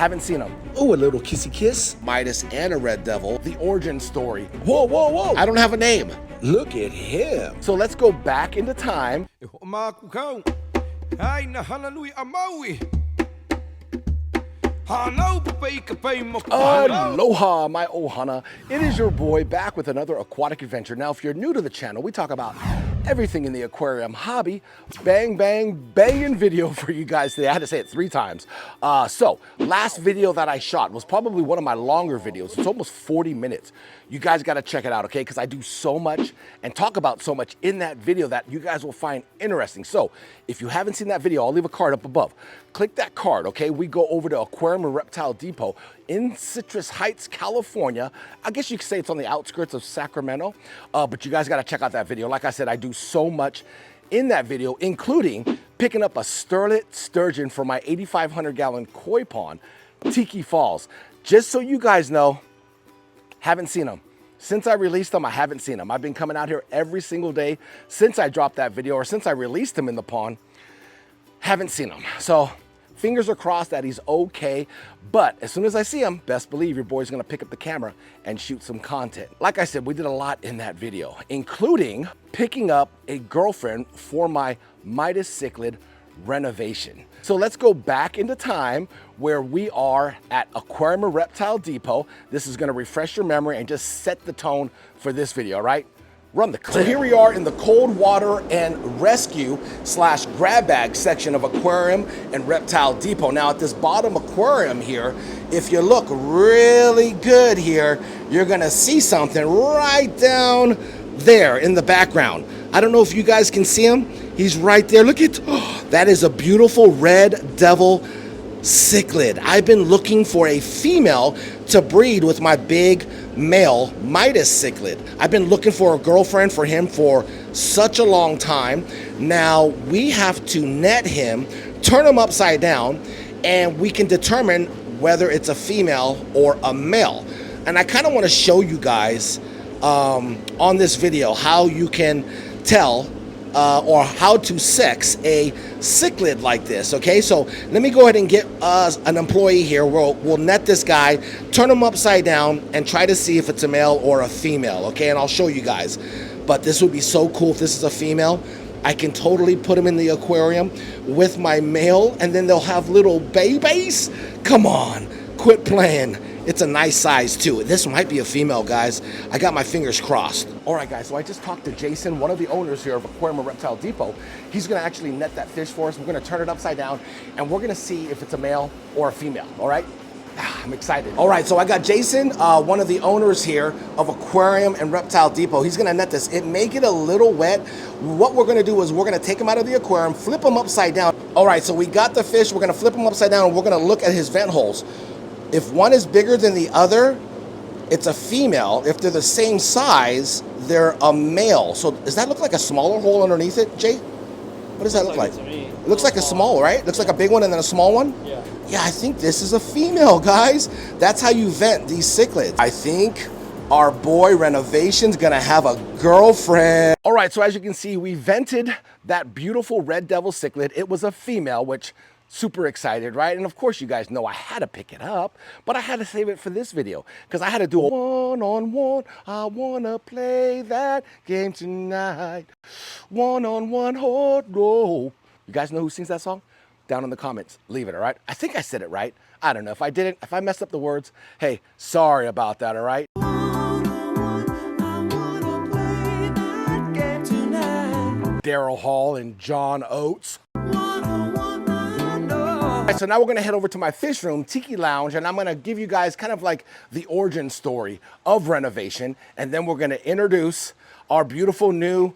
Haven't seen them. Ooh, a little kissy kiss. Midas and a Red Devil. The origin story. Whoa, whoa, whoa. I don't have a name. Look at him. So let's go back into time. Hana Hui A Maui. Aloha, my ohana. It is your boy back with another aquatic adventure. Now, if you're new to the channel, we talk about everything in the aquarium hobby. Bang, bang, banging video for you guys today. I had to say it 3 times. So, last video that I shot was probably one of my longer videos. It's almost 40 minutes. You guys got to check it out, okay? Because I do so much and talk about so much in that video that you guys will find interesting. So, if you haven't seen that video, I'll leave a card up above. Click that card, okay? We go over to Aquarium and Reptile Depot in Citrus Heights, California. I guess you could say it's on the outskirts of Sacramento, but you guys got to check out that video. Like I said, I do so much in that video, including picking up a sterlet sturgeon for my 8,500-gallon koi pond, Tiki Falls. Just so you guys know, haven't seen them. Since I released them, I haven't seen them. I've been coming out here every single day since I dropped that video or since I released them in the pond. Haven't seen them. So fingers are crossed that he's okay. But as soon as I see him, best believe your boy's gonna pick up the camera and shoot some content. Like I said, we did a lot in that video, including picking up a girlfriend for my Midas Cichlid renovation. So let's go back into time where we are at Aquarium and Reptile Depot. This is gonna refresh your memory and just set the tone for this video, right? Run the clip. So here we are in the cold water and rescue / grab bag section of Aquarium and Reptile Depot. Now at this bottom aquarium here, if you look really good here, you're gonna see something right down there in the background. I don't know if you guys can see him. He's right there. Look at, that is a beautiful Red Devil Cichlid. I've been looking for a female to breed with my big male Midas Cichlid. I've been looking for a girlfriend for him for such a long time. Now we have to net him, turn him upside down, and we can determine whether it's a female or a male. And I kind of want to show you guys on this video how you can tell or how to sex a cichlid like this, okay? So let me go ahead and get an employee here. We'll net this guy, turn him upside down, and try to see if it's a male or a female, okay? And I'll show you guys. But this would be so cool if this is a female. I can totally put him in the aquarium with my male, and then they'll have little babies. Come on, quit playing. It's a nice size too. This might be a female, guys. I got my fingers crossed. All right, guys, so I just talked to Jason, one of the owners here of Aquarium and Reptile Depot. He's gonna actually net that fish for us. We're gonna turn it upside down, and we're gonna see if it's a male or a female, all right? I'm excited. All right, so I got Jason, one of the owners here of Aquarium and Reptile Depot. He's gonna net this. It may get a little wet. What we're gonna do is we're gonna take him out of the aquarium, flip him upside down. All right, so we got the fish. We're gonna flip him upside down, and we're gonna look at his vent holes. If one is bigger than the other, it's a female. If they're the same size, they're a male. So does that look like a smaller hole underneath it, Jay? What does that look like? It looks like a small, right? It looks like a big one and then a small one? Yeah. Yeah, I think this is a female, guys. That's how you vent these cichlids. I think our boy Renovation's gonna have a girlfriend. All right, so as you can see, we vented that beautiful Red Devil Cichlid. It was a female, which super excited, right? And of course you guys know I had to pick it up, but I had to save it for this video because I had to do a one-on-one. I wanna play that game tonight. One-on-one, oh no. You guys know who sings that song? Down in the comments, leave it, all right? I think I said it right. I don't know. If I didn't, if I messed up the words, hey, sorry about that, all right? Daryl Hall and John Oates. So now we're gonna head over to my fish room, Tiki Lounge, and I'm gonna give you guys kind of like the origin story of renovation, and then we're gonna introduce our beautiful new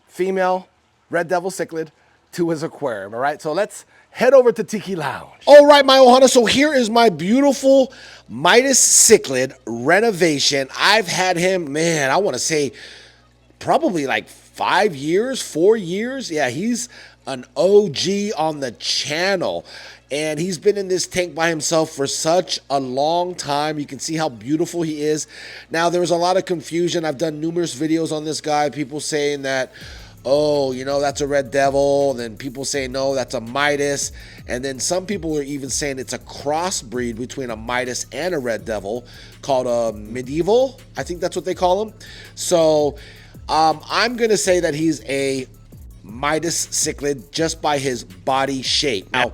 female Red Devil Cichlid to his aquarium, all right? So let's head over to Tiki Lounge. All right, my ohana, so here is my beautiful Midas Cichlid renovation. I've had him, man, I wanna say probably like 5 years, 4 years. Yeah, he's an OG on the channel. And he's been in this tank by himself for such a long time. You can see how beautiful he is. Now, there was a lot of confusion. I've done numerous videos on this guy. People saying that oh, you know, that's a red devil. And then people say, no, that's a Midas. And then some people are even saying it's a crossbreed between a Midas and a red devil called a medieval. I think that's what they call them. So I'm going to say that he's a Midas cichlid just by his body shape. Now,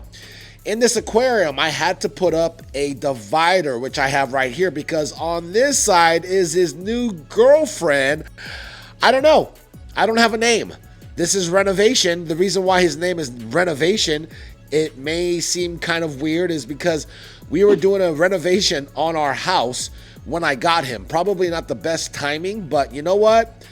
in this aquarium, I had to put up a divider, which I have right here, because on this side is his new girlfriend. I don't know. I don't have a name. This is Renovation. The reason why his name is Renovation, it may seem kind of weird, is because we were doing a renovation on our house when I got him. Probably not the best timing, but you know what?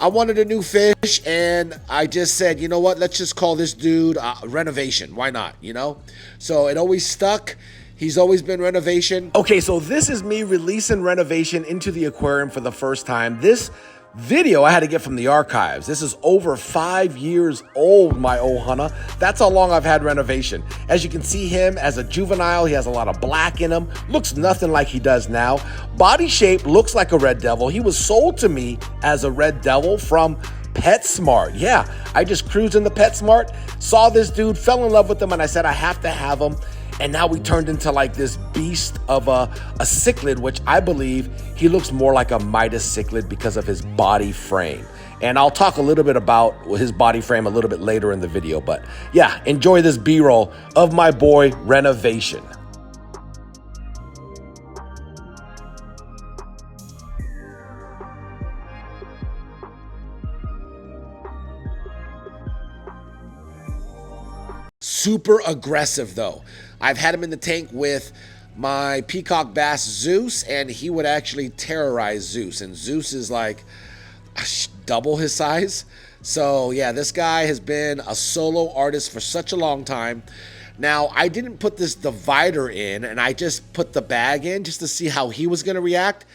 I wanted a new fish, and I just said, you know what? Let's just call this dude Renovation. Why not, you know? So it always stuck. He's always been Renovation. Okay, so this is me releasing Renovation into the aquarium for the first time. This video I had to get from the archives. This is over 5 years old, my Hana. That's how long I've had Renovation. As you can see him as a juvenile, he has a lot of black in him. Looks nothing like he does now. Body shape looks like a red devil. He was sold to me as a red devil from PetSmart. Yeah, I just cruised in the PetSmart, saw this dude, fell in love with him, and I said I have to have him. And now we turned into like this beast of a cichlid, which I believe he looks more like a Midas cichlid because of his body frame. And I'll talk a little bit about his body frame a little bit later in the video. But yeah, enjoy this B-roll of my boy Renovation. Super aggressive though. I've had him in the tank with my peacock bass Zeus, and he would actually terrorize Zeus, and Zeus is like double his size. So yeah, this guy has been a solo artist for such a long time. Now, I didn't put this divider in, and I just put the bag in just to see how he was going to react,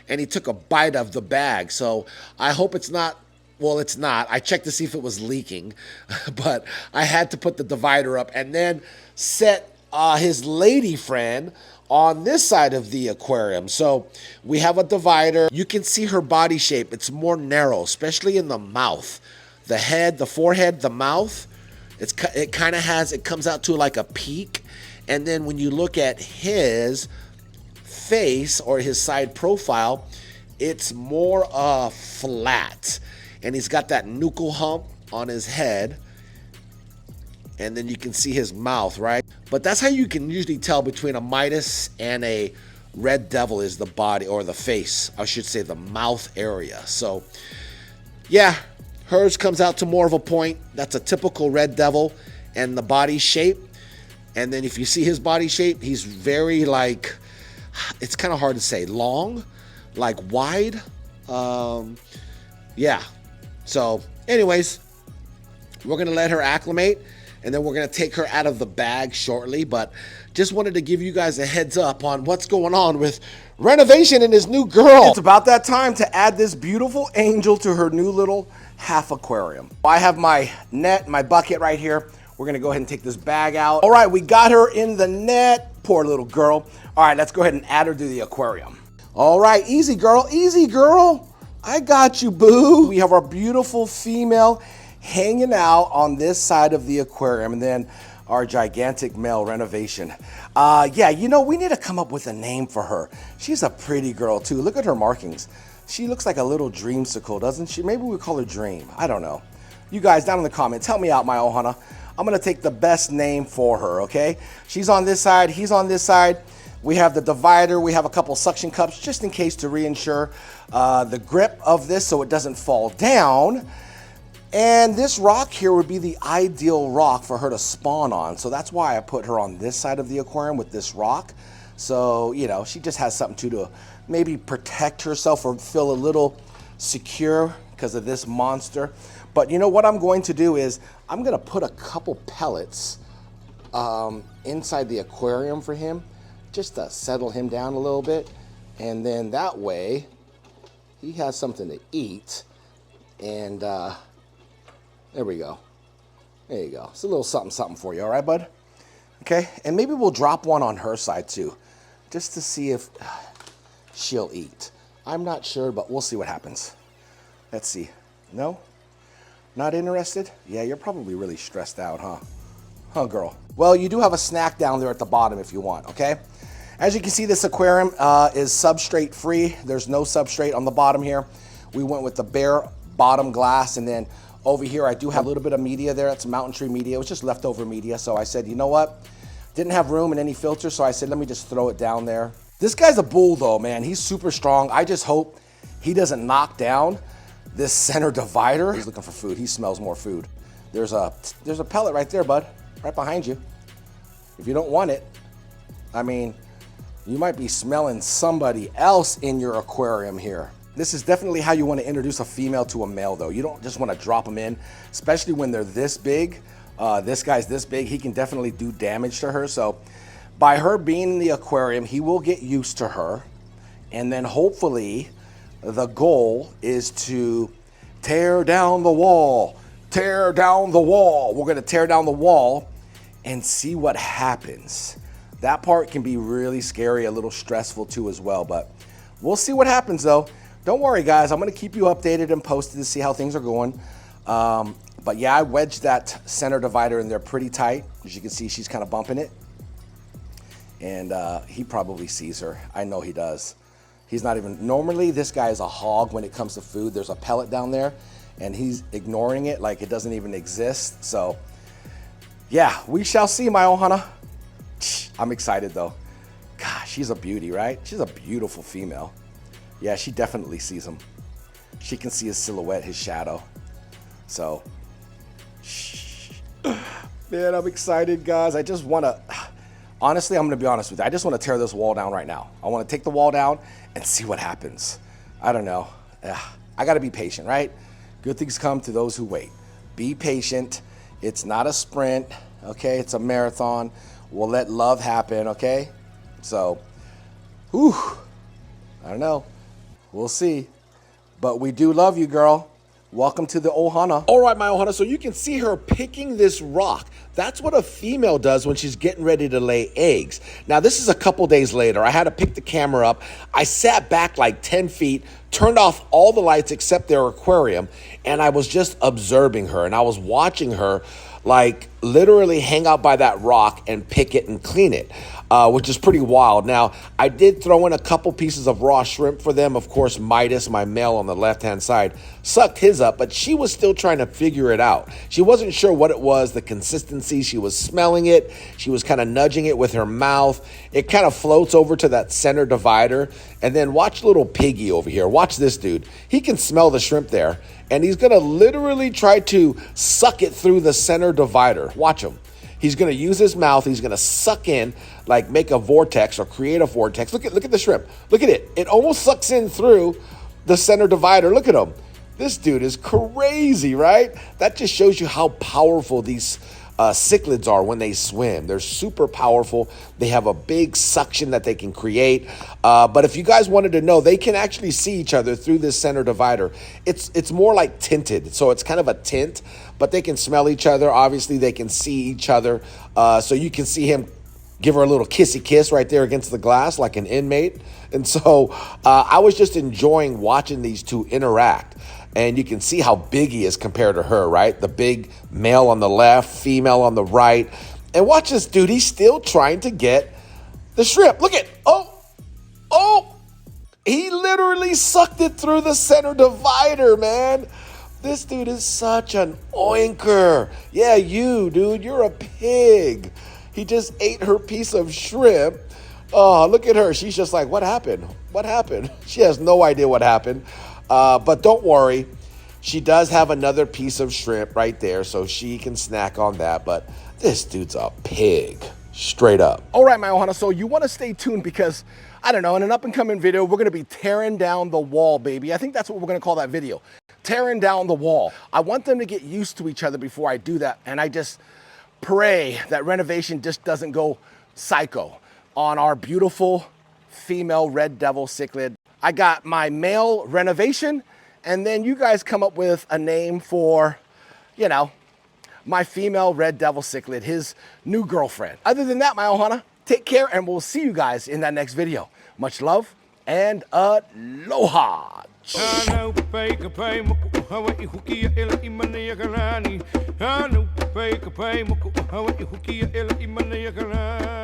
and he took a bite of the bag. So I hope it's not. Well, it's not. I checked to see if it was leaking, but I had to put the divider up and then set his lady friend on this side of the aquarium. So we have a divider. You can see her body shape. It's more narrow, especially in the mouth. The head, the forehead, the mouth, it kind of has, it comes out to like a peak. And then when you look at his face or his side profile, it's more flat. And he's got that nuchal hump on his head. And then you can see his mouth, right? But that's how you can usually tell between a Midas and a red devil, is the body, or the face. I should say the mouth area. So yeah, hers comes out to more of a point. That's a typical red devil, and the body shape. And then if you see his body shape, he's very like, it's kind of hard to say, long, like wide. Yeah. So anyways, we're going to let her acclimate, and then we're going to take her out of the bag shortly. But just wanted to give you guys a heads up on what's going on with Renovation and his new girl. It's about that time to add this beautiful angel to her new little half aquarium. I have my net, my bucket right here. We're going to go ahead and take this bag out. All right, we got her in the net. Poor little girl. All right, let's go ahead and add her to the aquarium. All right, easy girl, easy girl. I got you, boo. We have our beautiful female hanging out on this side of the aquarium, and then our gigantic male Renovation. Yeah, you know, we need to come up with a name for her. She's a pretty girl too. Look at her markings. She looks like a little dreamsicle, doesn't she? Maybe we call her Dream. I don't know. You guys down in the comments, help me out, my Hana. I'm gonna take the best name for her, okay? She's on this side, he's on this side. We have the divider, we have a couple suction cups just in case to reinsure the grip of this so it doesn't fall down. And this rock here would be the ideal rock for her to spawn on. So that's why I put her on this side of the aquarium with this rock. So, you know, she just has something to maybe protect herself or feel a little secure because of this monster. But you know what I'm going to do is I'm going to put a couple pellets inside the aquarium for him, just to settle him down a little bit. And then that way he has something to eat. And there we go. There you go. It's a little something something for you, all right, bud? Okay, and maybe we'll drop one on her side too, just to see if she'll eat. I'm not sure, but we'll see what happens. Let's see. No, Not interested? Yeah, you're probably really stressed out, huh? Huh, girl? Well, you do have a snack down there at the bottom if you want, okay? As you can see, this aquarium is substrate free. There's no substrate on the bottom here. We went with the bare bottom glass, and then over here I do have a little bit of media there. It's mountain tree media. It was just leftover media, so I said, you know what? Didn't have room in any filter, so I said, let me just throw it down there. This guy's a bull though, man. He's super strong. I just hope he doesn't knock down this center divider. He's looking for food. He smells more food. There's a pellet right there, bud, right behind you. If you don't want it, I mean, you might be smelling somebody else in your aquarium here. This is definitely how you want to introduce a female to a male though. You don't just want to drop them in, especially when they're this big. This guy's this big, he can definitely do damage to her. So by her being in the aquarium, he will get used to her. And then hopefully the goal is to tear down the wall, tear down the wall. We're gonna tear down the wall and see what happens. That part can be really scary, a little stressful too as well, but we'll see what happens though. Don't worry guys, I'm gonna keep you updated and posted to see how things are going. But yeah, I wedged that center divider in there pretty tight. As you can see, she's kind of bumping it. And he probably sees her. I know he does. He's not even, normally this guy is a hog when it comes to food. There's a pellet down there and he's ignoring it like it doesn't even exist. So yeah, we shall see, my Ohana. I'm excited though. Gosh, she's a beauty, right? She's a beautiful female. Yeah, she definitely sees him. She can see his silhouette, his shadow. So, man, I'm excited, guys. I just want to, honestly, I'm going to be honest with you. I just want to tear this wall down right now. I want to take the wall down and see what happens. I don't know. I got to be patient, right? Good things come to those who wait. Be patient. It's not a sprint, okay? It's a marathon. We'll let love happen, okay? So, whew, I don't know. We'll see. But we do love you, girl. Welcome to the Ohana. All right, my Ohana, so you can see her picking this rock. That's what a female does when she's getting ready to lay eggs. Now, this is a couple days later. I had to pick the camera up. I sat back like 10 feet, turned off all the lights except their aquarium, and I was just observing her, and I was watching her like literally hang out by that rock and pick it and clean it, which is pretty wild. Now, I did throw in a couple pieces of raw shrimp for them. Of course, Midas, my male on the left-hand side, sucked his up, but she was still trying to figure it out. She wasn't sure what it was, the consistency. She was smelling it. She was kind of nudging it with her mouth. It kind of floats over to that center divider. And then watch little piggy over here. Watch this dude. He can smell the shrimp there, and he's going to literally try to suck it through the center divider. Watch him. He's going to use his mouth. He's going to suck in, like make a vortex or create a vortex. Look at the shrimp. Look at it. It almost sucks in through the center divider. Look at him. This dude is crazy, right? That just shows you how powerful these cichlids are when they swim. They're super powerful. They have a big suction that they can create. But if you guys wanted to know, they can actually see each other through this center divider. It's more like tinted. So it's kind of a tint, but they can smell each other. Obviously, they can see each other. So you can see him give her a little kissy kiss right there against the glass like an inmate. And so I was just enjoying watching these two interact. And you can see how big he is compared to her, right? The big male on the left, female on the right. And watch this dude. He's still trying to get the shrimp. Look at, oh, he literally sucked it through the center divider, man. This dude is such an oinker. Yeah, you, dude, you're a pig. He just ate her piece of shrimp. Oh, look at her. She's just like, what happened? What happened? She has no idea what happened. But don't worry, she does have another piece of shrimp right there, so she can snack on that. But this dude's a pig, straight up. All right, my Ohana, so you want to stay tuned because, I don't know, in an up-and-coming video, we're going to be tearing down the wall, baby. I think that's what we're going to call that video, tearing down the wall. I want them to get used to each other before I do that, and I just pray that renovation just doesn't go psycho on our beautiful female red devil cichlid. I got my male renovation, and then you guys come up with a name for, you know, my female red devil cichlid, his new girlfriend. Other than that, my Ohana, take care, and we'll see you guys in that next video. Much love and aloha. Hana Hui A Maui LAIR. Hana Hui A Maui LAIR.